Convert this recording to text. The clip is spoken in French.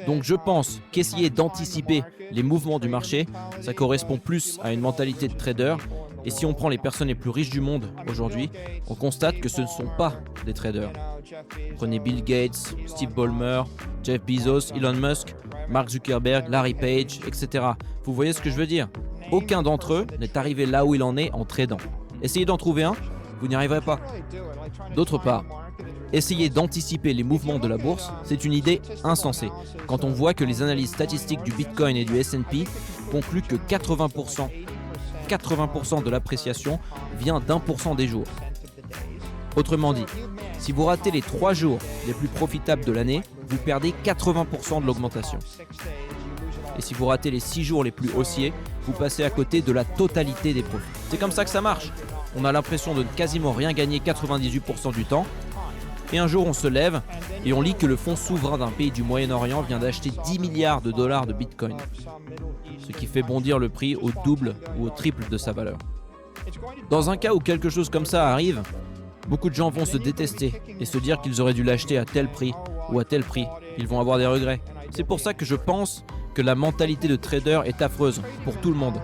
Donc je pense qu'essayer d'anticiper les mouvements du marché, ça correspond plus à une mentalité de trader. Et si on prend les personnes les plus riches du monde aujourd'hui, on constate que ce ne sont pas des traders. Prenez Bill Gates, Steve Ballmer, Jeff Bezos, Elon Musk, Mark Zuckerberg, Larry Page, etc. Vous voyez ce que je veux dire? Aucun d'entre eux n'est arrivé là où il en est en tradant. Essayez d'en trouver un, vous n'y arriverez pas. D'autre part, essayer d'anticiper les mouvements de la bourse, c'est une idée insensée. Quand on voit que les analyses statistiques du Bitcoin et du S&P concluent que 80% de l'appréciation vient d'1% des jours. Autrement dit, si vous ratez les 3 jours les plus profitables de l'année, vous perdez 80% de l'augmentation. Et si vous ratez les 6 jours les plus haussiers, vous passez à côté de la totalité des profits. C'est comme ça que ça marche. On a l'impression de ne quasiment rien gagner 98% du temps. Et un jour on se lève et on lit que le fonds souverain d'un pays du Moyen-Orient vient d'acheter 10 milliards de dollars de Bitcoin. Ce qui fait bondir le prix au double ou au triple de sa valeur. Dans un cas où quelque chose comme ça arrive, beaucoup de gens vont se détester et se dire qu'ils auraient dû l'acheter à tel prix ou à tel prix. Ils vont avoir des regrets. C'est pour ça que je pense que la mentalité de trader est affreuse pour tout le monde.